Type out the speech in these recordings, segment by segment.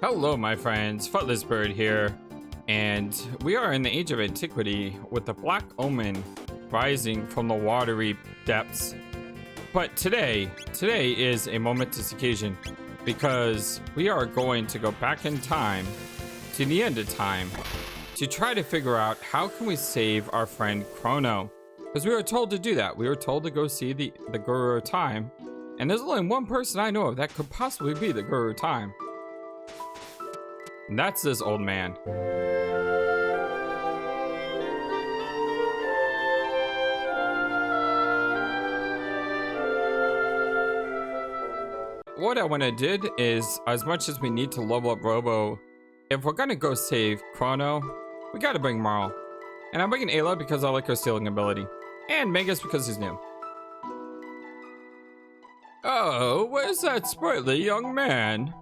Hello my friends, FlightlessBird here, and we are in the age of antiquity with the black omen rising from the watery depths. But today is a momentous occasion because we are going to go back in time to the end of time to try to figure out how can we save our friend Chrono. Because we were told to do that. We were told to go see the Guru of Time, and there's only one person I know of that could possibly be the Guru of Time. And that's this old man. What I want to do is, as much as we need to level up Robo, if we're going to go save Chrono, we got to bring Marl. And I'm bringing Ayla because I like her stealing ability. And Magus because he's new. Oh, where's that sprightly young man?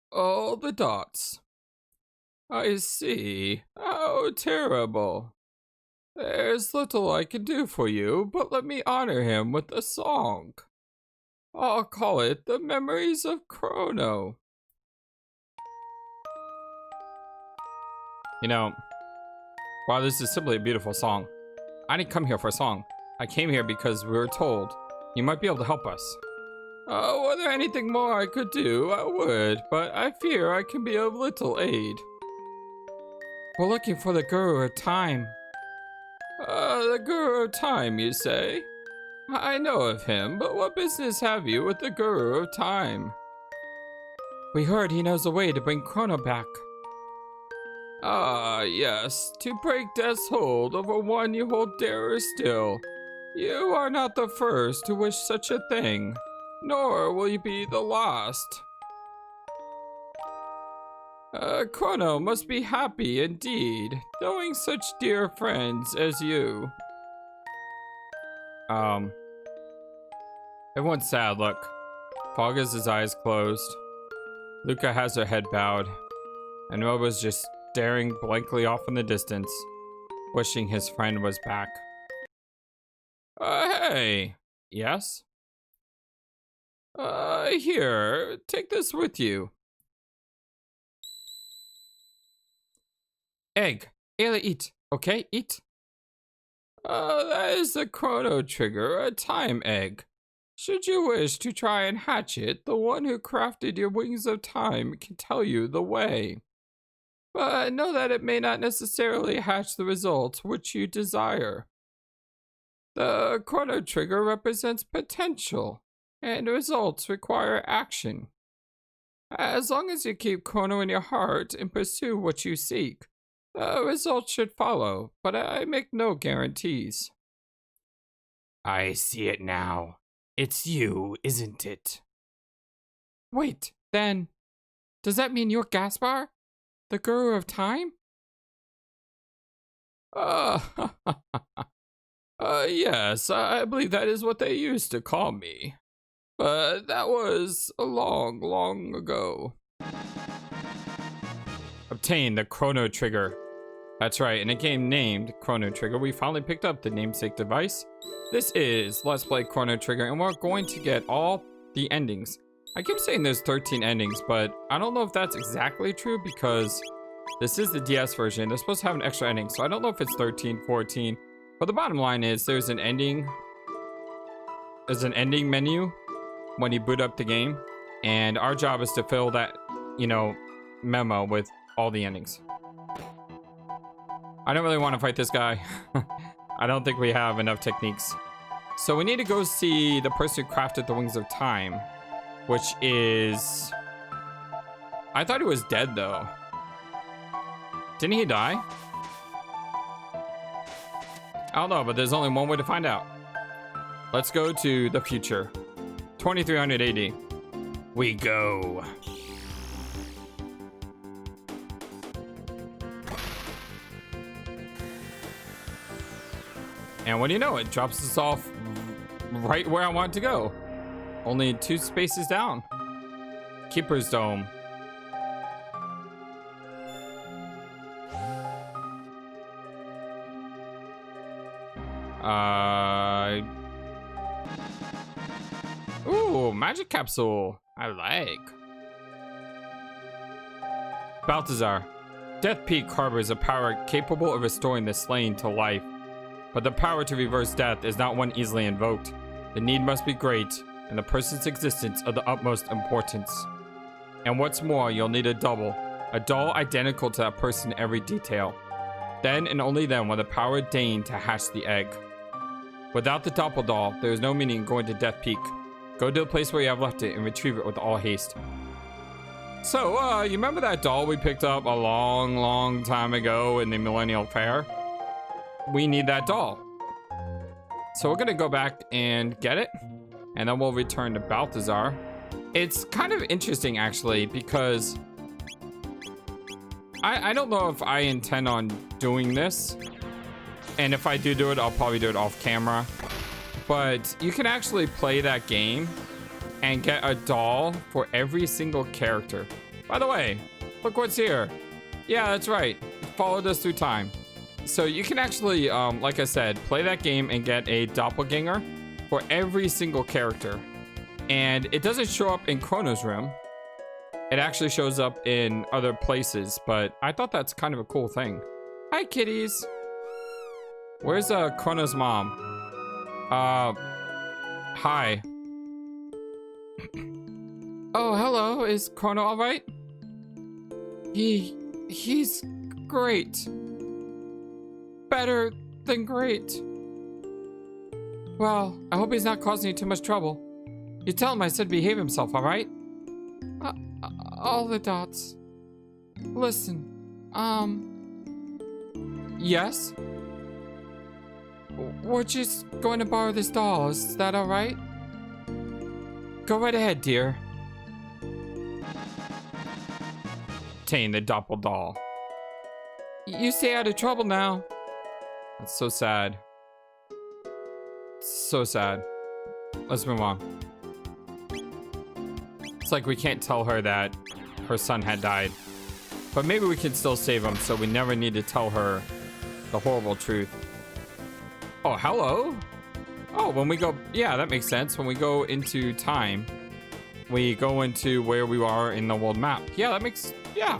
All the dots. I see. How terrible. There's little I can do for you, but let me honor him with a song. I'll call it The Memories of Chrono. You know, while this is simply a beautiful song, I didn't come here for a song. I came here because we were told you might be able to help us. Were there anything more I could do, I would, but I fear I can be of little aid. We're looking for the Guru of Time. The Guru of Time, you say? I know of him, but what business have you with the Guru of Time? We heard he knows a way to bring Chrono back. Ah, yes, to break death's hold over one you hold dearer still. You are not the first to wish such a thing. Nor will you be the last. Chrono must be happy indeed, knowing such dear friends as you. Everyone's sad, look. Fog has his eyes closed. Luca has her head bowed. And Robo's just staring blankly off in the distance, wishing his friend was back. Hey! Yes? Here, take this with you. Egg. Ayla, eat. Okay, eat. That is the Chrono Trigger, a time egg. Should you wish to try and hatch it, the one who crafted your wings of time can tell you the way. But know that it may not necessarily hatch the results which you desire. The Chrono Trigger represents potential, and results require action. As long as you keep Chrono in your heart and pursue what you seek, the results should follow, but I make no guarantees. I see it now. It's you, isn't it? Wait, then, does that mean you're Gaspar? The Guru of Time? Yes, I believe that is what they used to call me. But that was a long, long ago. Obtain the Chrono Trigger. That's right, in a game named Chrono Trigger, we finally picked up the namesake device. This is Let's Play Chrono Trigger, and we're going to get all the endings. I keep saying there's 13 endings, but I don't know if that's exactly true because this is the DS version. They're supposed to have an extra ending, so I don't know if it's 13, 14. But the bottom line is there's an ending. There's an ending menu when you boot up the game, and our job is to fill that, memo with all the endings. I don't really want to fight this guy. I don't think we have enough techniques. So we need to go see the person who crafted the Wings of Time, which is... I thought he was dead, though. Didn't he die? I don't know, but there's only one way to find out. Let's go to the future. 2300 AD. We go. And what do you know? It drops us off right where I want to go. Only 2 spaces down. Keeper's Dome. Ooh, magic capsule. I like. Balthazar, Death Peak harbors a power capable of restoring the slain to life. But the power to reverse death is not one easily invoked. The need must be great, and the person's existence of the utmost importance. And what's more, you'll need a double. A doll identical to that person in every detail. Then and only then will the power deign to hatch the egg. Without the doppeldoll, there is no meaning in going to Death Peak. Go to the place where you have left it and retrieve it with all haste. So, you remember that doll we picked up a long time ago in the Millennial Fair? We need that doll. So we're gonna go back and get it, and then we'll return to Balthazar. It's kind of interesting, actually, because I don't know if I intend on doing this. And if I do it, I'll probably do it off camera. But you can actually play that game and get a doll for every single character. By the way, look what's here. Yeah, that's right. It followed us through time. So you can actually, like I said, play that game and get a doppelganger for every single character. And it doesn't show up in Chrono's room. It actually shows up in other places, but I thought that's kind of a cool thing. Hi, kitties. Where's Chrono's mom? Hi. Oh, hello. Is Chrono all right? He's great. Better than great. Well, I hope he's not causing you too much trouble. You tell him I said behave himself, all right? All the dots. Listen, yes? We're just going to borrow this doll. Is that all right? Go right ahead, dear. Obtain the doppel doll. You stay out of trouble now. That's so sad. So sad. Let's move on. It's like we can't tell her that her son had died. But maybe we can still save him, so we never need to tell her the horrible truth. Oh, hello? Oh, when we go... Yeah, that makes sense. When we go into time, we go into where we are in the world map. Yeah, that makes... Yeah.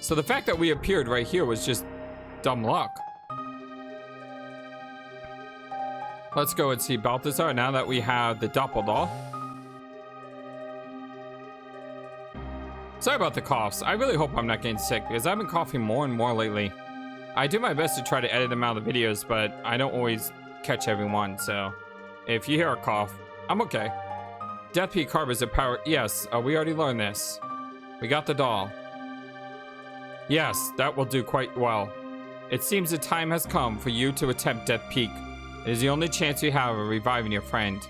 So the fact that we appeared right here was just dumb luck. Let's go and see Balthazar now that we have the doppeldoll. Sorry about the coughs. I really hope I'm not getting sick because I've been coughing more and more lately. I do my best to try to edit them out of the videos, but I don't always catch everyone, so if you hear a cough, I'm okay. Death Peak harbors a power... Yes, we already learned this. We got the doll. Yes, that will do quite well. It seems the time has come for you to attempt Death Peak. It is the only chance you have of reviving your friend.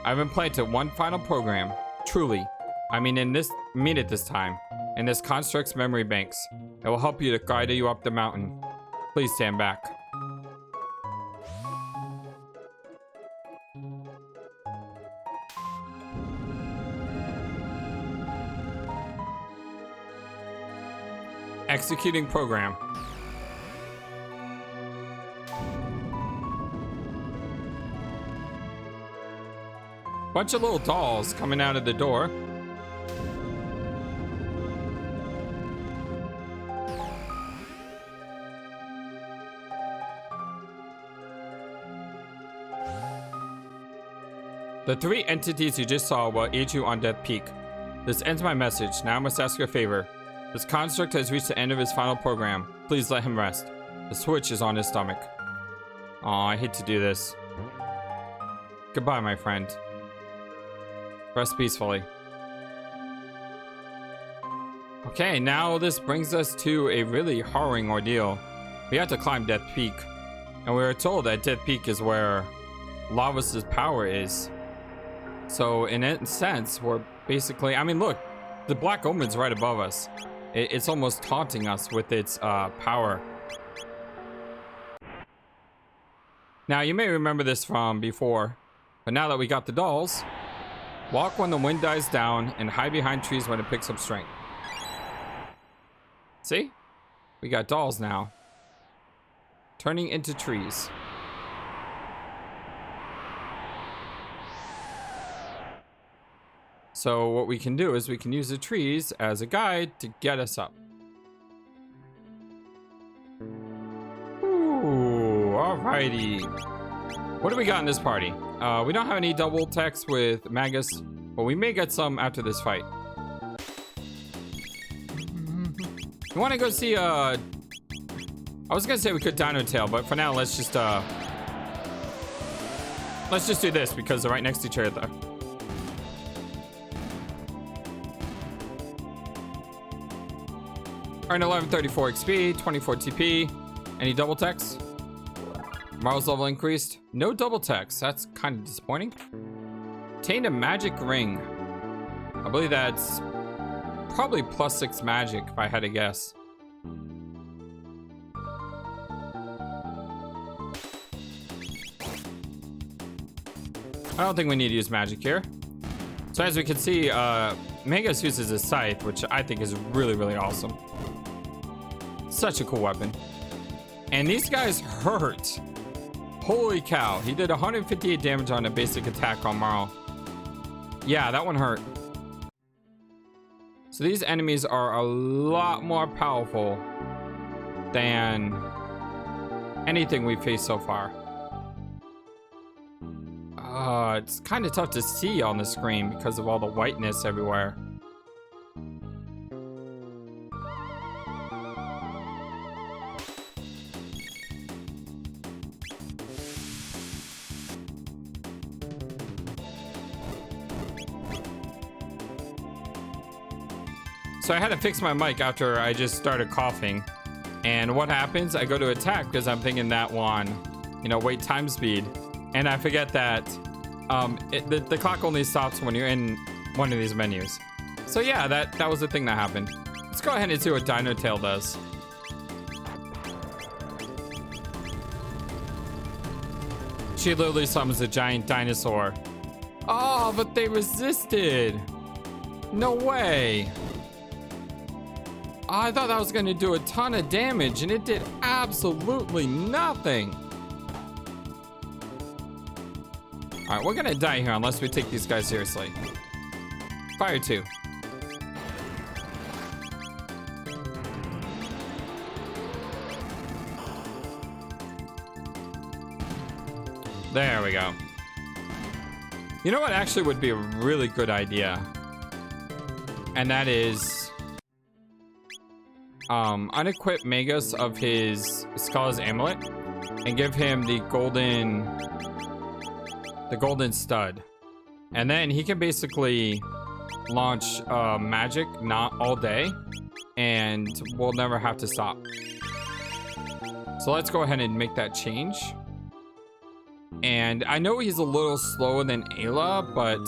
I've implanted one final program. Truly. I mean it this time. In this construct's memory banks. It will help you to guide you up the mountain. Please stand back. Executing program. Bunch of little dolls coming out of the door. The three entities you just saw will aid you on Death Peak. This ends my message. Now I must ask you a favor. This construct has reached the end of his final program. Please let him rest. The switch is on his stomach. Aw, I hate to do this. Goodbye, my friend. Rest peacefully. Okay, now this brings us to a really harrowing ordeal. We have to climb Death Peak. And we were told that Death Peak is where Lavos' power is. So in a sense, we're basically... I mean, look. The Black Omen's right above us. It's almost taunting us with its power. Now, you may remember this from before. But now that we got the dolls... Walk when the wind dies down and hide behind trees when it picks up strength. See? We got dolls now. Turning into trees. So what we can do is we can use the trees as a guide to get us up. Alrighty. What do we got in this party? We don't have any double techs with Magus, but we may get some after this fight. You want to go see, I was gonna say we could Dino Tail, but for now, let's just do this because they're right next to each other. Earn 1134 XP, 24 TP. Any double techs? Marvel's level increased. No double techs. That's kind of disappointing. Obtained a magic ring. I believe that's probably +6 magic if I had to guess. I don't think we need to use magic here. So as we can see, Magus uses a scythe, which I think is really, really awesome. Such a cool weapon. And these guys hurt. Holy cow. He did 158 damage on a basic attack on Marl. Yeah, that one hurt. So these enemies are a lot more powerful than anything we've faced so far. It's kind of tough to see on the screen because of all the whiteness everywhere. So I had to fix my mic after I just started coughing. And what happens? I go to attack because I'm thinking that one, you know, wait time speed. And I forget that the clock only stops when you're in one of these menus. So yeah, that was the thing that happened. Let's go ahead and see what Dino Tail does. She literally summons a giant dinosaur. Oh, but they resisted. No way. I thought that was going to do a ton of damage, and it did absolutely nothing. All right, we're going to die here unless we take these guys seriously. Fire 2. There we go. You know what actually would be a really good idea? And that is... unequip Magus of his Skull's amulet and give him the golden stud, and then he can basically launch magic not all day and we'll never have to stop. So let's go ahead and make that change. And I know he's a little slower than Ayla, but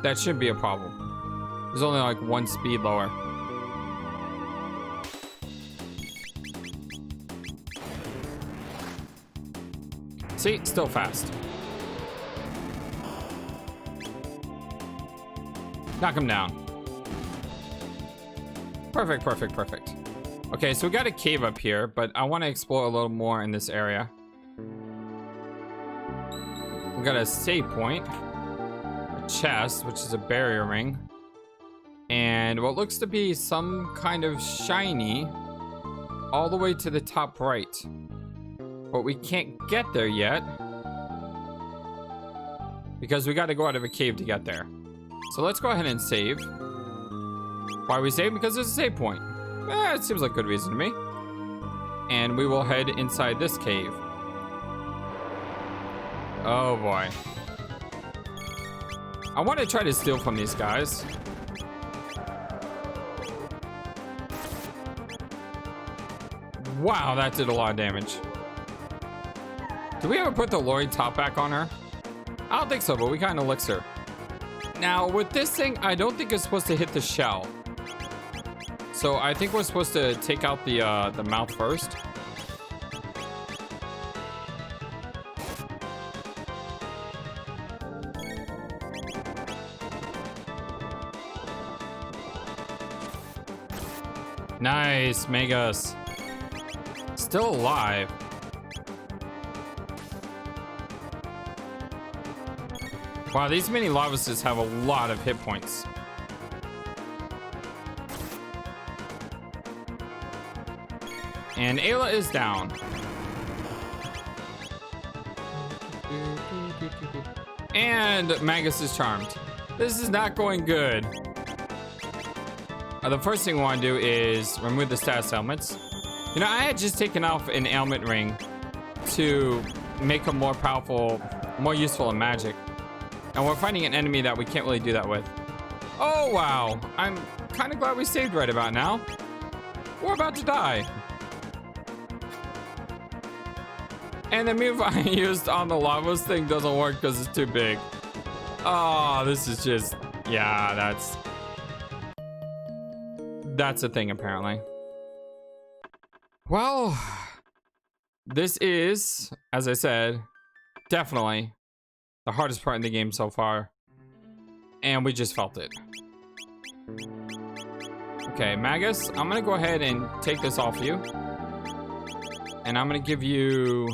that shouldn't be a problem. There's only like one speed lower. See, still fast. Knock him down. Perfect, perfect, perfect. Okay, so we got a cave up here, but I want to explore a little more in this area. We got a save point, a chest, which is a barrier ring, and what looks to be some kind of shiny all the way to the top right. But we can't get there yet because we got to go out of a cave to get there. So let's go ahead and save. Why are we saving? Because there's a save point. It seems like a good reason to me. And we will head inside this cave. Oh boy. I want to try to steal from these guys. Wow, that did a lot of damage. Did we ever put the Lori top back on her? I don't think so, but we got an elixir. Now, with this thing, I don't think it's supposed to hit the shell. So I think we're supposed to take out the mouth first. Nice, Magus. Still alive. Wow, these mini Lavises have a lot of hit points. And Ayla is down. And Magus is charmed. This is not going good. The first thing we want to do is remove the status ailments. You know, I had just taken off an ailment ring to make him more powerful, more useful in magic. And we're fighting an enemy that we can't really do that with. Oh, wow. I'm kind of glad we saved right about now. We're about to die. And the move I used on the lavas thing doesn't work because it's too big. Oh, this is just... Yeah, that's a thing, apparently. Well, this is, as I said, definitely the hardest part in the game so far. And we just felt it. Okay, Magus, I'm gonna go ahead and take this off you. And I'm gonna give you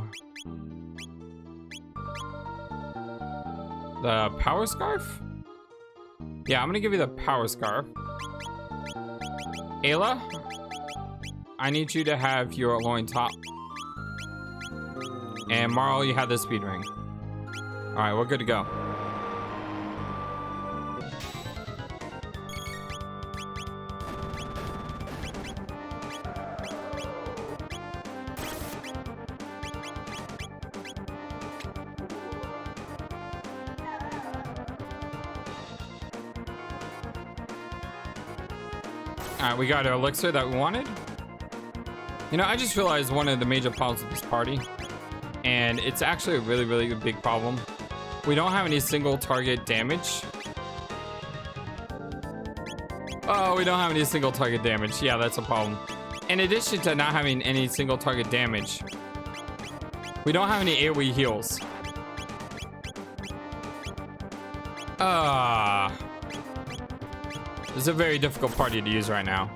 the power scarf? Yeah, I'm gonna give you the power scarf. Ayla, I need you to have your loin top. And Marl, you have the speed ring. Alright, we're good to go. Alright, we got our elixir that we wanted. You know, I just realized one of the major problems with this party, and it's actually a really, really big problem. We don't have any single target damage. Oh, we don't have any single target damage. Yeah, that's a problem. In addition to not having any single target damage, we don't have any AoE heals. This is a very difficult party to use right now.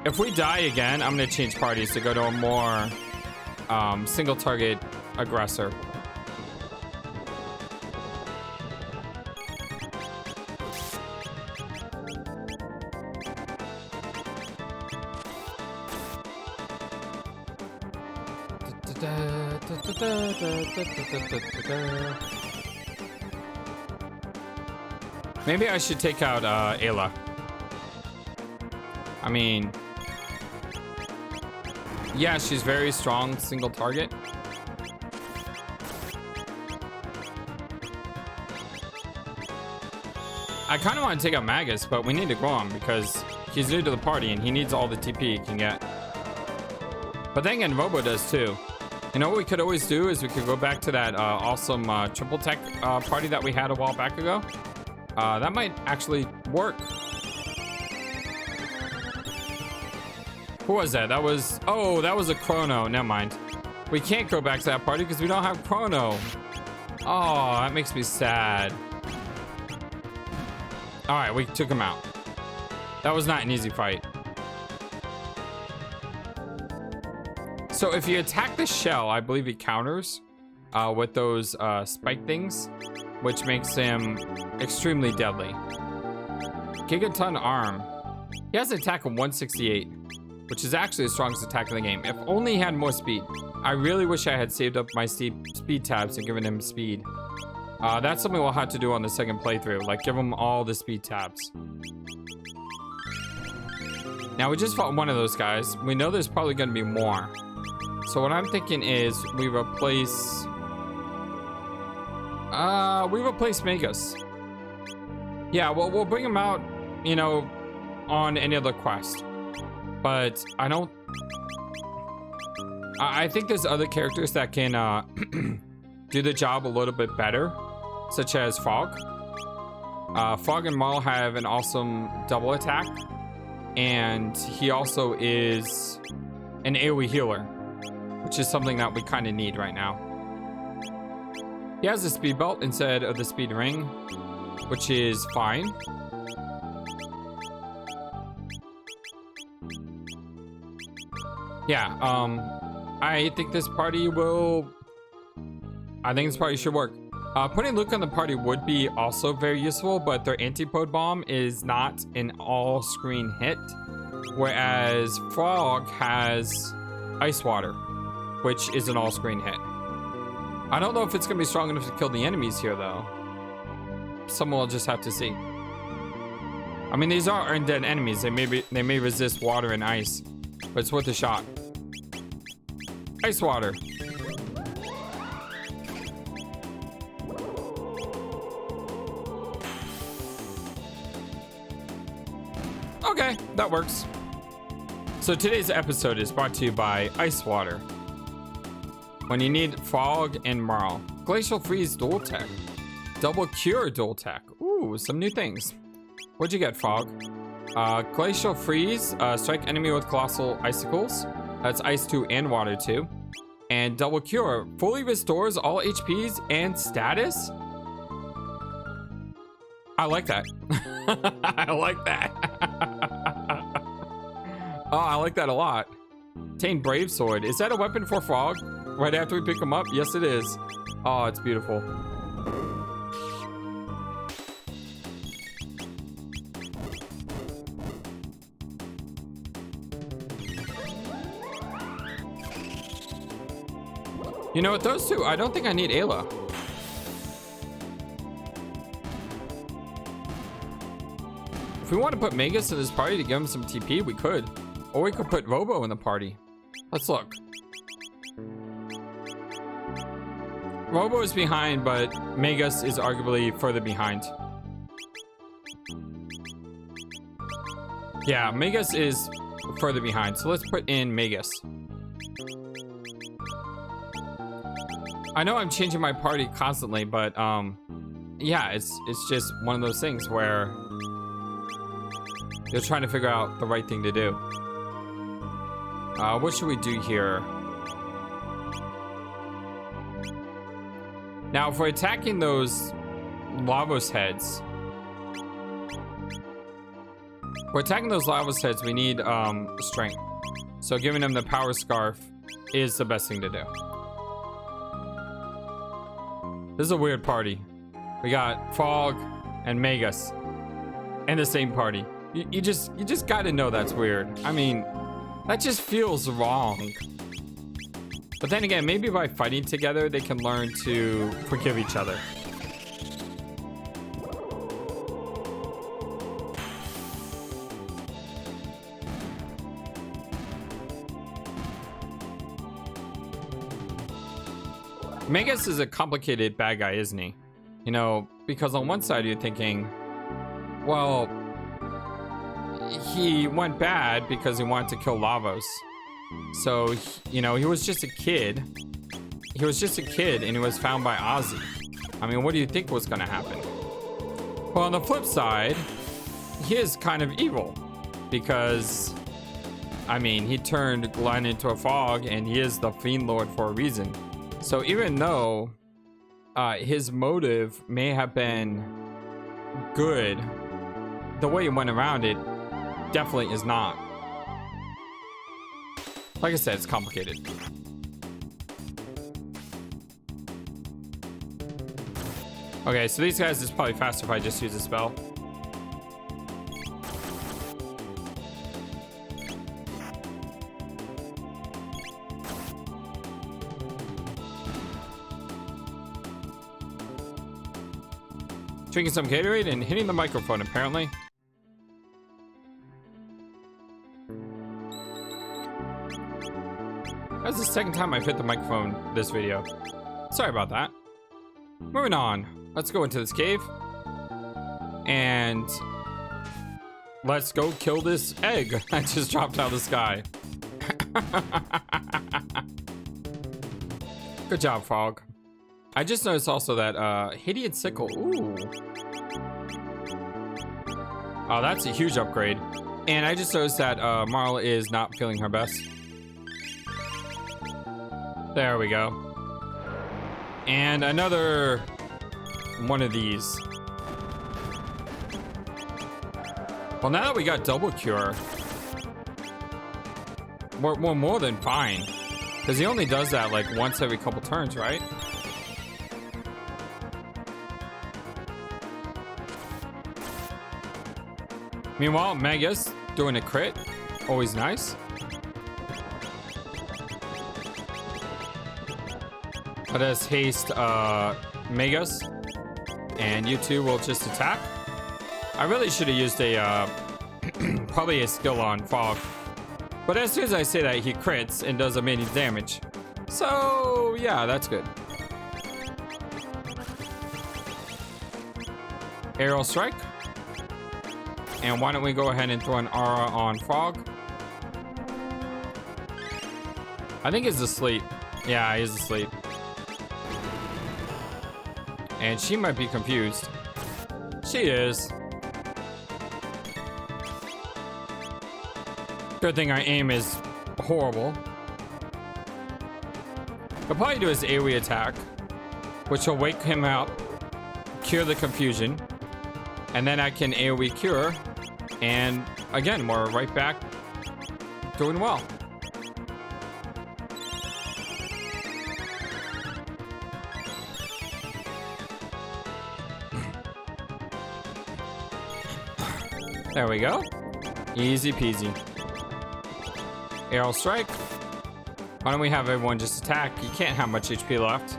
If we die again, I'm gonna change parties to go to a more single target aggressor. Maybe I should take out Ayla. I mean, yeah, she's very strong, single target. I kind of want to take out Magus, but we need to grow him because he's new to the party and he needs all the TP he can get. But then again, Robo does too. You know what we could always do is we could go back to that awesome triple tech party that we had a while back ago. That might actually work. Who was that? That was... Oh, that was a Chrono. Never mind. We can't go back to that party because we don't have Chrono. Oh, that makes me sad. Alright, we took him out. That was not an easy fight. So if you attack the shell, I believe he counters with those spike things, which makes him extremely deadly. Gigaton arm. He has an attack of 168, which is actually the strongest attack in the game. If only he had more speed. I really wish I had saved up my speed tabs and given him speed. That's something we'll have to do on the second playthrough, like give him all the speed tabs. Now we just fought one of those guys. We know there's probably going to be more. So what I'm thinking is we replace Magus. Yeah, well, we'll bring him out, you know, on any other quest. But I think there's other characters that can do the job a little bit better, such as Fog. Fog and Marl have an awesome double attack, and he also is an AoE healer, which is something that we kind of need right now. He has the speed belt instead of the speed ring, which is fine. Yeah, I think this party should work. Putting Luke on the party would be also very useful, but their antipode bomb is not an all-screen hit, whereas Frog has Ice Water, which is an all-screen hit. I don't know if it's gonna be strong enough to kill the enemies here, though. Someone will just have to see. I mean, these are undead enemies. They may resist water and ice, but it's worth a shot. Ice water. Okay, that works. So today's episode is brought to you by Ice Water. When you need fog and marl. Glacial freeze dual tech. Double cure dual tech. Ooh, some new things. What'd you get, Fog? Glacial freeze. Strike enemy with colossal icicles. That's ice 2 and water 2. And double cure. Fully restores all HPs and status. I like that. I like that. Oh, I like that a lot. Obtain Brave Sword. Is that a weapon for Fog? Right after we pick him up? Yes, it is. Oh, it's beautiful. You know what, those two, I don't think I need Ayla. If we want to put Magus in this party to give him some TP, we could. Or we could put Robo in the party. Let's look. Robo is behind, but Magus is arguably further behind. Yeah, Magus is further behind. So let's put in Magus. I know I'm changing my party constantly, but yeah, it's just one of those things where you're trying to figure out the right thing to do. What should we do here? Now, if we're attacking those Lavos heads, we need strength. So giving them the power scarf is the best thing to do. This is a weird party. We got Fog and Magus in the same party. You just gotta know that's weird. I mean, that just feels wrong. But then again, maybe by fighting together, they can learn to forgive each other. Magus is a complicated bad guy, isn't he? You know, because on one side you're thinking, well, he went bad because he wanted to kill Lavos. So, you know, he was just a kid. He was just a kid and he was found by Ozzy. I mean, what do you think was going to happen? Well, on the flip side, he is kind of evil because, I mean, he turned Glenn into a Fog and he is the Fiend Lord for a reason. So even though his motive may have been good, the way he went around it definitely is not. Like I said, it's complicated. Okay, so these guys is probably faster if I just use a spell. Drinking some Gatorade and hitting the microphone, apparently. That's the second time I've hit the microphone this video. Sorry about that. Moving on. Let's go into this cave. And let's go kill this egg that just dropped out of the sky. Good job, Fog. I just noticed also that Hideous Sickle. Ooh. Oh, that's a huge upgrade. And I just noticed that Marl is not feeling her best. There we go. And another one of these. Well, now that we got double cure, we're more than fine. Because he only does that like once every couple turns, right? Meanwhile, Magus doing a crit. Always nice. Let us haste Megas, and you two will just attack. I really should have used a probably a skill on Fog, but as soon as I say that, he crits and does amazing damage. So yeah, that's good. Aerial Strike. And why don't we go ahead and throw an aura on Fog? I think he's asleep. Yeah, he's asleep. And she might be confused. She is. Good thing our aim is horrible. He'll probably do his AoE attack, which will wake him up, cure the confusion, and then I can AoE cure, and again, we're right back doing well. There we go. Easy peasy. Aerial Strike. Why don't we have everyone just attack? You can't have much HP left.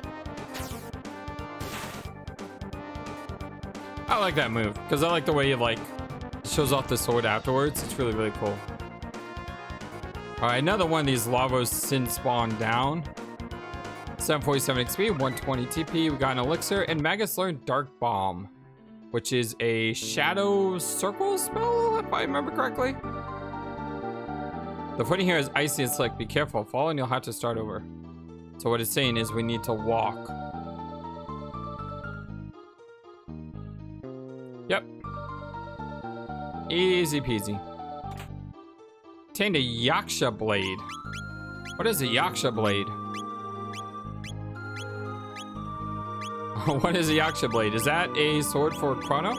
I like that move because I like the way it like shows off the sword afterwards. It's really, really cool. All right, another one of these Lavos sin spawn down. 747 XP, 120 TP. We got an elixir, and Magus learned Dark Bomb, which is a shadow circle spell, if I remember correctly. The footing here is icy and slick. Be careful. Fall and you'll have to start over. So what it's saying is we need to walk. Yep. Easy peasy. Obtained a Yaksha Blade. What is a Yaksha Blade? What is a Yaksha Blade? Is that a sword for Chrono?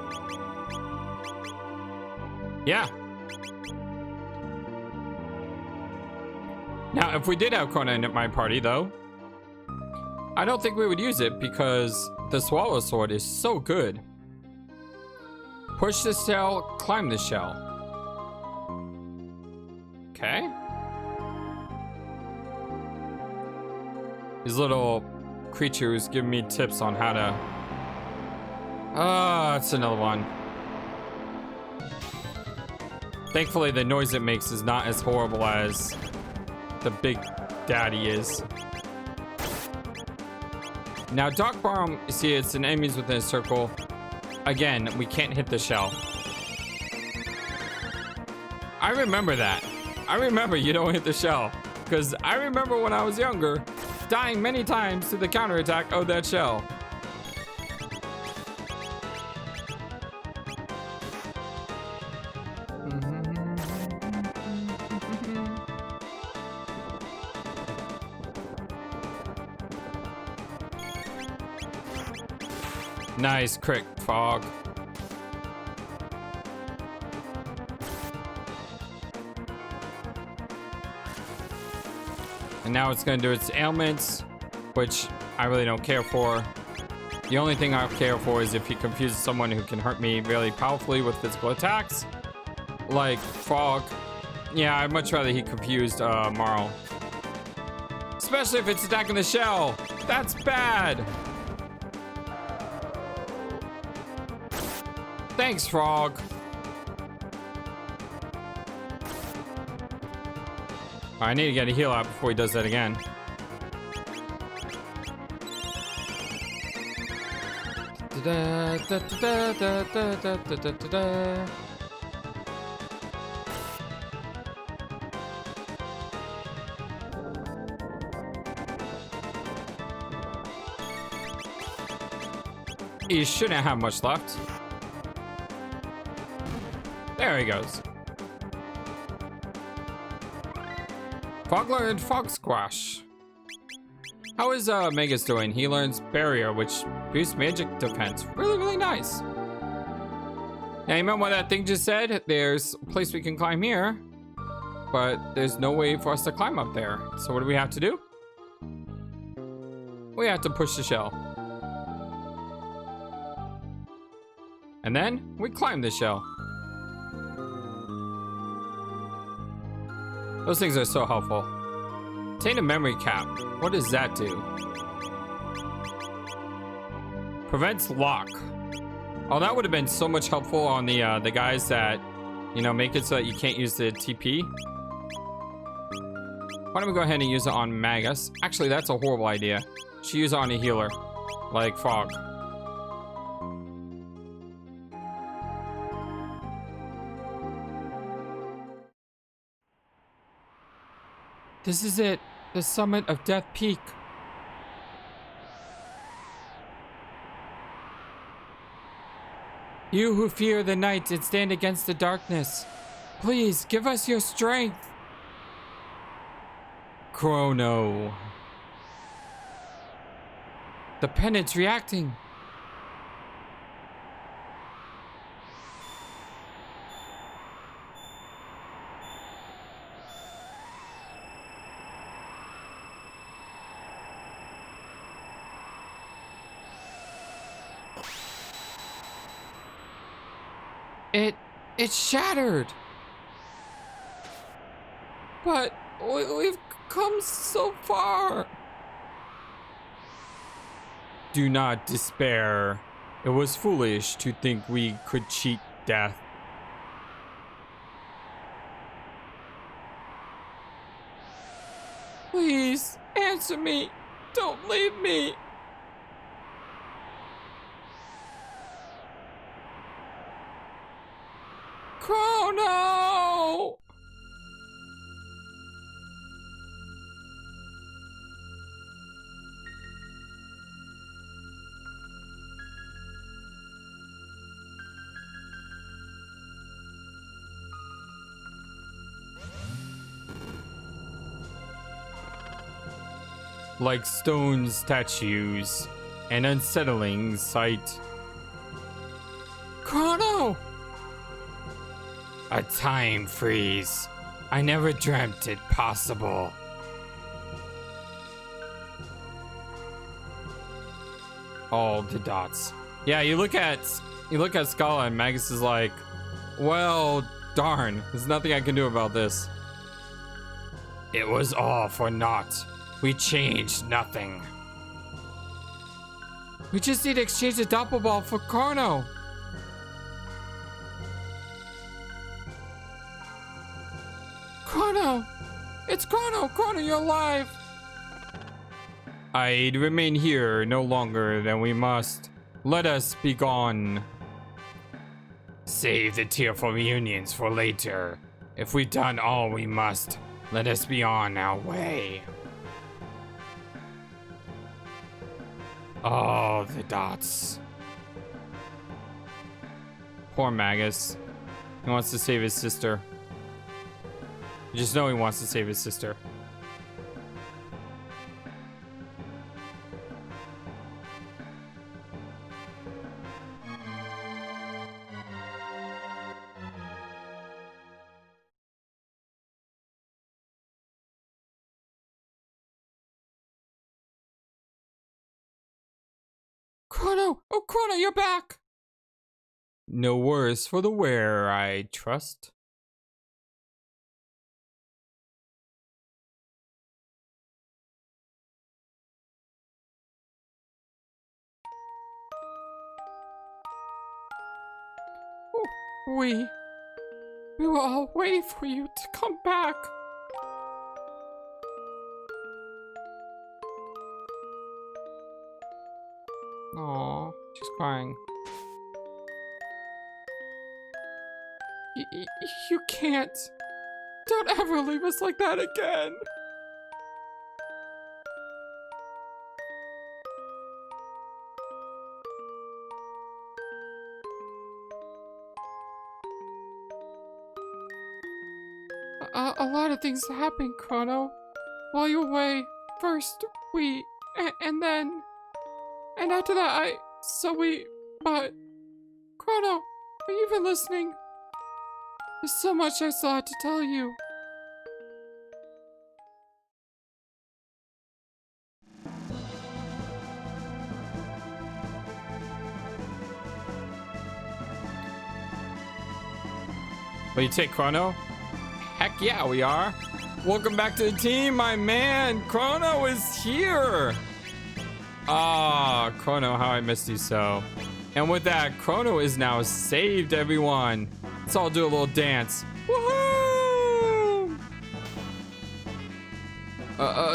Yeah. Now, if we did have Chrono in my party, though, I don't think we would use it because the Swallow Sword is so good. Push the shell, climb the shell. Okay. These little creatures give me tips on how to... Ah, it's another one. Thankfully, the noise it makes is not as horrible as the big daddy is. Now, Dark Bomb, you see, it's an enemies within a circle. Again, we can't hit the shell. I remember that. I remember you don't hit the shell. Because I remember when I was younger, dying many times to the counterattack of that shell. Nice crit, Fog. And now it's going to do its ailments, which I really don't care for. The only thing I care for is if he confuses someone who can hurt me really powerfully with physical attacks, like Fog. Yeah, I'd much rather he confused Marl. Especially if it's attacking the shell. That's bad. Thanks, Frog. I need to get a heal out before he does that again. He shouldn't have much left. There he goes. Fog learned Fog Squash. How is Megas doing? He learns Barrier, which boosts magic defense. Really, really nice. Now, you remember what that thing just said? There's a place we can climb here, but there's no way for us to climb up there. So what do we have to do? We have to push the shell. And then we climb the shell. Those things are so helpful. Obtain a memory cap. What does that do? Prevents lock. Oh, that would have been so much helpful on the guys that, you know, make it so that you can't use the TP. Why don't we go ahead and use it on Magus? Actually, that's a horrible idea. Should use it on a healer, like Fog. This is it, the summit of Death Peak. You who fear the night and stand against the darkness, please give us your strength. Chrono. The pennant's reacting. It's shattered. But we've come so far. Do not despair. It was foolish to think we could cheat death. Please answer me. Don't leave me. Chrono! Like stone statues, an unsettling sight. Chrono! A time freeze. I never dreamt it possible. All the dots. Yeah, you look at Scala and Magus is like, well, darn, there's nothing I can do about this. It was all for naught. We changed nothing. We just need to exchange the Doppelball for Chrono. Chrono! It's Chrono! Chrono, you're alive! I'd remain here no longer than we must. Let us be gone. Save the tearful reunions for later. If we've done all we must, let us be on our way. Oh, the dots. Poor Magus. He wants to save his sister. You just know he wants to save his sister. Chrono! Oh, Chrono, you're back! No worse for the wearer, I trust. We were all waiting for you to come back. Aww, she's crying. You can't. Don't ever leave us like that again. A lot of things happened, Chrono. While you were away, first and then, and after that but, Chrono, are you even listening? There's so much I still had to tell you. Will you take Chrono? Heck yeah, we are. Welcome back to the team, my man. Chrono is here. Ah, Chrono, how I missed you so. And with that, Chrono is now saved, everyone. Let's all do a little dance. Woohoo!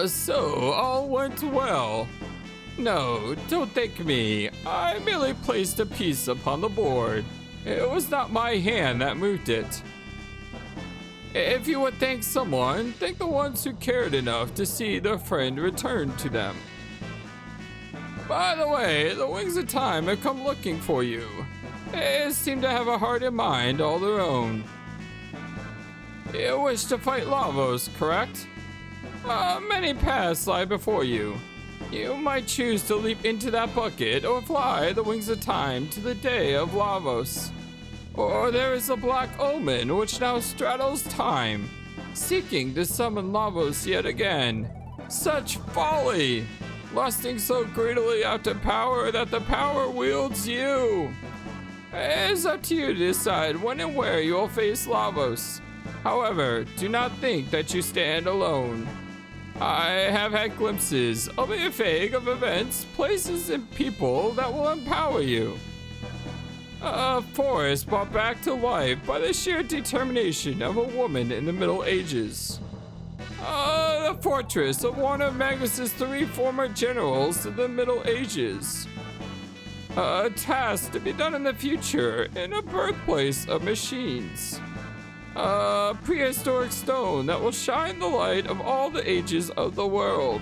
So all went well. No, don't thank me. I merely placed a piece upon the board. It was not my hand that moved it. If you would thank someone, thank the ones who cared enough to see their friend return to them. By the way, the Wings of Time have come looking for you. They seem to have a heart and mind all their own. You wish to fight Lavos, correct? Many paths lie before you. You might choose to leap into that bucket or fly the Wings of Time to the day of Lavos. Or there is a black omen which now straddles time, seeking to summon Lavos yet again. Such folly! Lusting so greedily after power that the power wields you. It is up to you to decide when and where you will face Lavos. However, do not think that you stand alone. I have had glimpses, albeit vague, of events, places, and people that will empower you. A forest brought back to life by the sheer determination of a woman in the Middle Ages. The fortress of one of Magnus's 3 former generals in the Middle Ages. A task to be done in the future in a birthplace of machines. A prehistoric stone that will shine the light of all the ages of the world.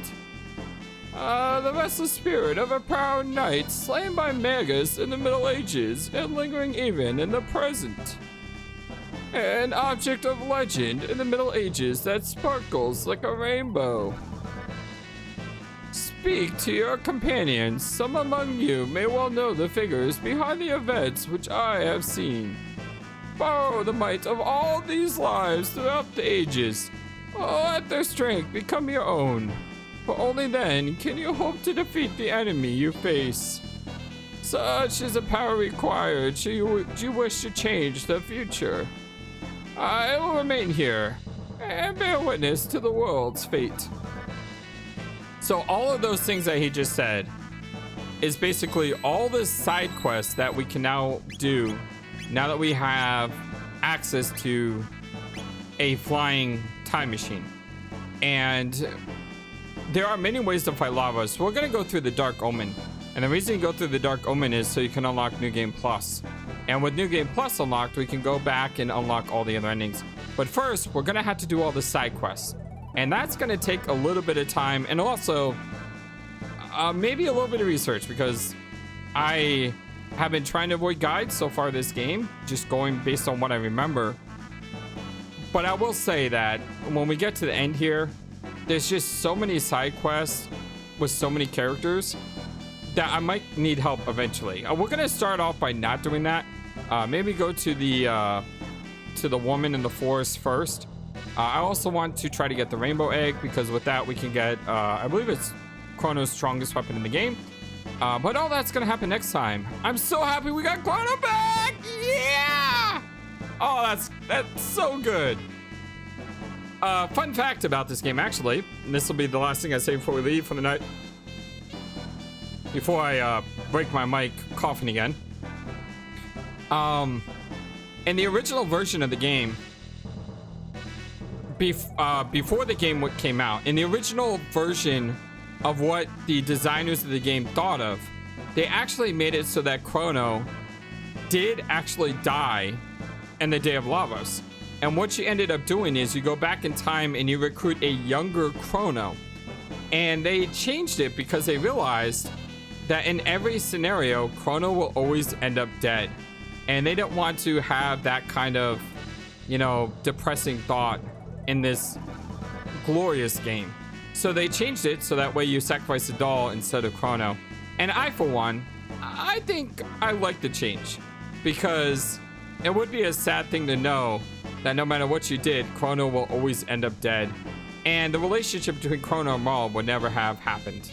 The restless spirit of a proud knight slain by Magus in the Middle Ages and lingering even in the present. An object of legend in the Middle Ages that sparkles like a rainbow. Speak to your companions. Some among you may well know the figures behind the events which I have seen. Borrow the might of all these lives throughout the ages. Let their strength become your own. For only then can you hope to defeat the enemy you face. Such is the power required should you wish to change the future. I will remain here and bear witness to the world's fate. So all of those things that he just said is basically all the side quests that we can now do now that we have access to a flying time machine. And there are many ways to fight lava. So we're going to go through the Dark Omen. And the reason you go through the Dark Omen is so you can unlock New Game Plus. And with New Game Plus unlocked, we can go back and unlock all the other endings. But first, we're going to have to do all the side quests. And that's going to take a little bit of time. And also, maybe a little bit of research. Because I have been trying to avoid guides so far this game. Just going based on what I remember. But I will say that when we get to the end here, there's just so many side quests with so many characters that I might need help eventually. We're going to start off by not doing that. Maybe go to the woman in the forest first. I also want to try to get the rainbow egg because with that we can get, I believe it's Chrono's strongest weapon in the game. But all that's going to happen next time. I'm so happy we got Chrono back! Yeah! Oh, that's so good. Fun fact about this game, actually, and this will be the last thing I say before we leave for the night. Before I break my mic coughing again. In the original version of the game, before the game came out, in the original version of what the designers of the game thought of, they actually made it so that Chrono did actually die in the Day of Lavos. And what you ended up doing is you go back in time and you recruit a younger Chrono. And they changed it because they realized that in every scenario, Chrono will always end up dead. And they don't want to have that kind of, depressing thought in this glorious game. So they changed it so that way you sacrifice a doll instead of Chrono. And I, for one, I think I like the change. Because it would be a sad thing to know that no matter what you did, Chrono will always end up dead. And the relationship between Chrono and Maul would never have happened.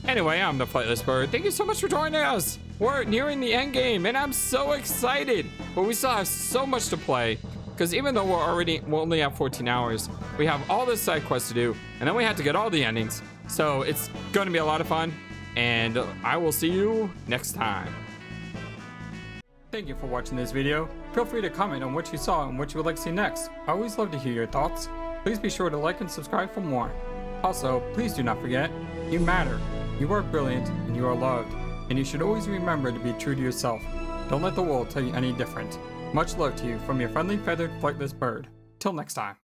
Anyway, I'm the FlightlessBird. Thank you so much for joining us. We're nearing the end game, and I'm so excited. But we still have so much to play. Because even though we'll only have 14 hours, we have all this side quests to do. And then we have to get all the endings. So it's going to be a lot of fun. And I will see you next time. Thank you for watching this video. Feel free to comment on what you saw and what you would like to see next. I always love to hear your thoughts. Please be sure to like and subscribe for more. Also, please do not forget, you matter. You are brilliant and you are loved. And you should always remember to be true to yourself. Don't let the world tell you any different. Much love to you from your friendly feathered flightless bird. Till next time.